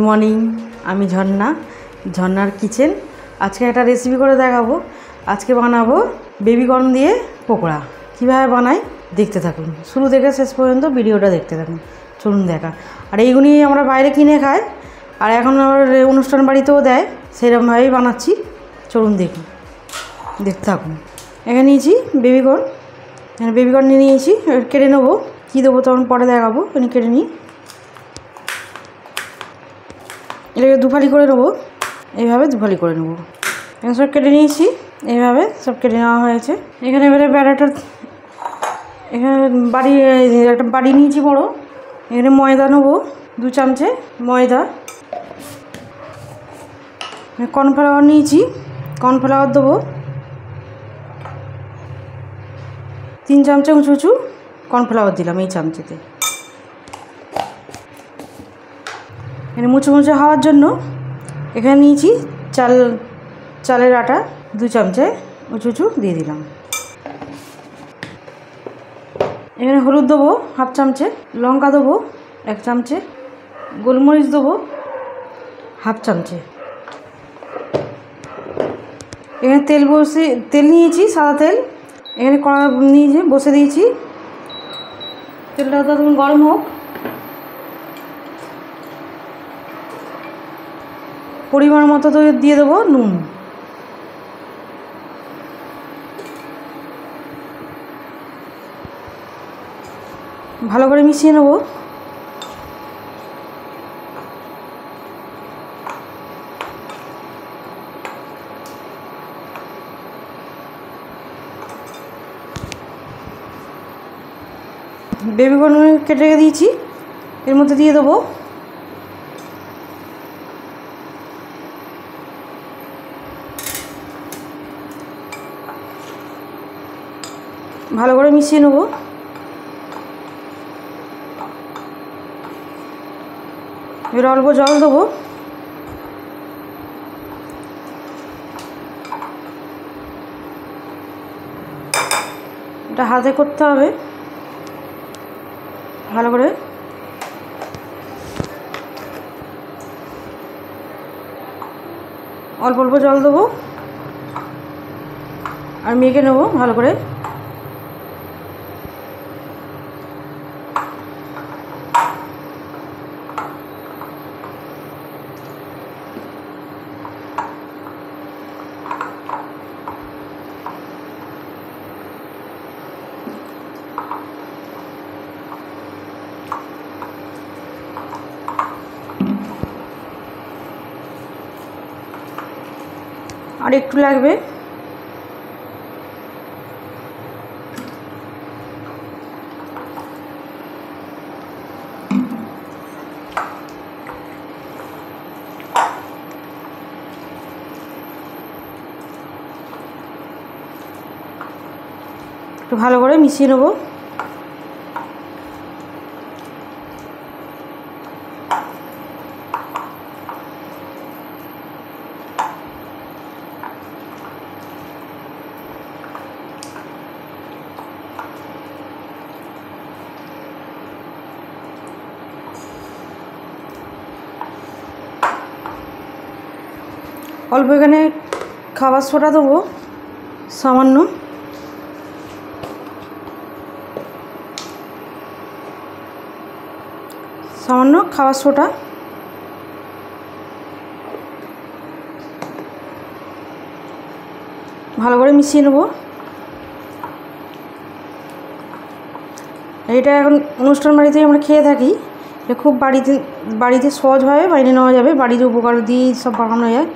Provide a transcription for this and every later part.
Morning, আমি ঝর্ণার kitchen. আজকে একটা রেসিপি করে দেখাবো। আজকে বানাবো বেবিকর্ন দিয়ে পকোড়া। কীভাবে বানাই দেখতে থাকুন, শুরু থেকে শেষ পর্যন্ত ভিডিওটা দেখতে থাকুন। চলুন দেখা। আর এইগুলি আমরা বাইরে কিনে খাই, আর এখন আবার অনুষ্ঠান বাড়িতেও দেয়, সেরকমভাবেই বানাচ্ছি। চলুন দেখুন, দেখতে থাকুন। এখানে নিয়েছি বেবিকর্ন, এখানে বেবিকর্ন নিয়ে নিয়েছি। কেটে নেবো, কী দেবো তখন পরে দেখাবো। এখানে কেটে নিই, এটাকে দুফালি করে নেবো, এইভাবে দুফালি করে নেবো। এখানে সব কেটে নিয়েছি, এইভাবে সব কেটে নেওয়া হয়েছে। এখানে এবারে ব্যাটারটা, এখানে একটা বাড়ি নিয়েছি বড়। এখানে ময়দা নেবো 2 চামচে ময়দা। কর্নফ্লাওয়ার নিয়েছি, কর্নফ্লাওয়ার দেবো 3 চামচে উঁচু উঁচু কর্নফ্লাওয়ার দিলাম এই চামচেতে। এখানে মুছে মুছে হওয়ার জন্য এখানে নিয়েছি চালের আটা 2 চামচে উঁচু উঁচু দিয়ে দিলাম। এখানে হলুদ দেবো 1/2 চামচে, লঙ্কা দেবো 1 চামচে, গোলমরিচ দেবো 1/2 চামচে। এখানে তেল নিয়েছি, সাদা তেল। এখানে কড়া নিয়েছি, বসে দিয়েছি। তেলটা তখন গরম হোক। পরিমাণ মতো তো দিয়ে দেবো নুন। ভালো করে মিশিয়ে নেব। বেবিকর্ন কেটে রেখে দিয়েছি, এর মধ্যে দিয়ে দেবো। ভালো করে মিশিয়ে নেব। এবার অল্প জল দেবো। এটা হাতে করতে হবে ভালো করে। অল্প অল্প জল দেবো আর মেখে নেবো ভালো করে। আর একটু লাগবে। একটু ভালো করে মিশিয়ে নেব। অল্প এখানে খাবার সোডা দেবো সামান্য। খাবার সোডা। ভালো করে মিশিয়ে নেব। এটা এখন অনুষ্ঠান বাড়িতে আমরা খেয়ে থাকি। এটা খুব বাড়িতে সহজভাবে বাইরে নেওয়া যাবে, বাড়িতে উপকার দিয়ে সব বানানো যায়।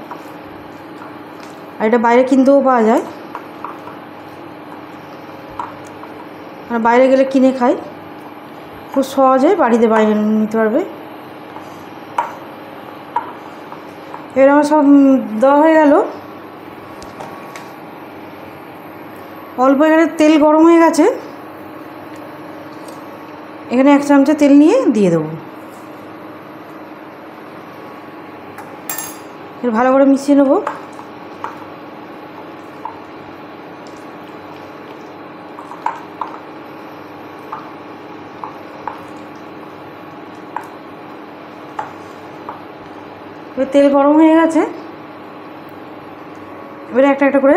আর এটা বাইরে কিনতেও পাওয়া যায়, আর বাইরে গেলে কিনে খাই। খুব সহজে বাড়িতে বাইরে নিতে পারবে। এবার আমার সব দেওয়া হয়ে গেল। অল্প এখানে তেল গরম হয়ে গেছে, এখানে 1 চামচে তেল নিয়ে দিয়ে দেবো। এর ভালো করে মিশিয়ে নেবো। এবার তেল গরম হয়ে গেছে, এবারে একটা একটা করে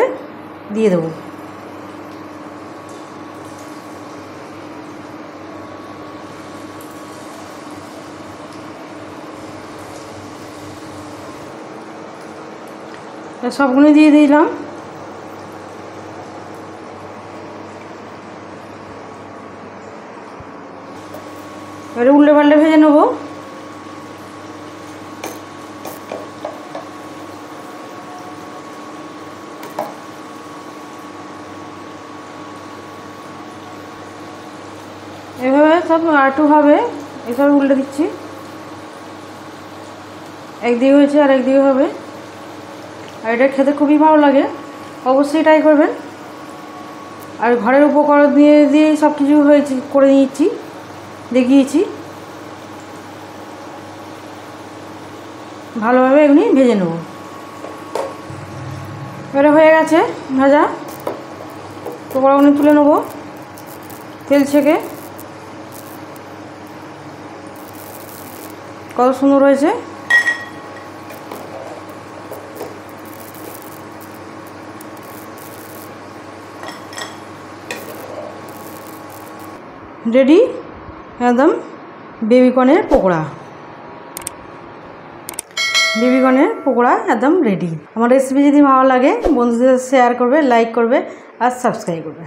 দিয়ে দেবো। সবগুলো দিয়ে দিলাম। এবারে উল্টে পাল্টে ভেজে নেবো। এভাবে সব আটু হবে, এসব উল্টে দিচ্ছি। একদিকে হয়েছে আর একদিকে হবে। আর এটা খেতে খুবই ভালো লাগে, অবশ্যই ট্রাই করবেন। আর ঘরের উপকরণ দিয়ে সব কিছু হয়েছে, করে নিয়েছি, দেখিয়েছি। ভালোভাবে এমনি ভেজে নেব। এবারে হয়ে গেছে ভাজা, পকোড়াগুলো তুলে নেব তেল ছেঁকে। কত সুন্দর হয়েছে। রেডি একদম বেবিকর্নের পকোড়া। বেবিকর্নের পকোড়া একদম রেডি। আমার রেসিপি যদি ভালো লাগে বন্ধুদের শেয়ার করবে, লাইক করবে আর সাবস্ক্রাইব করবে।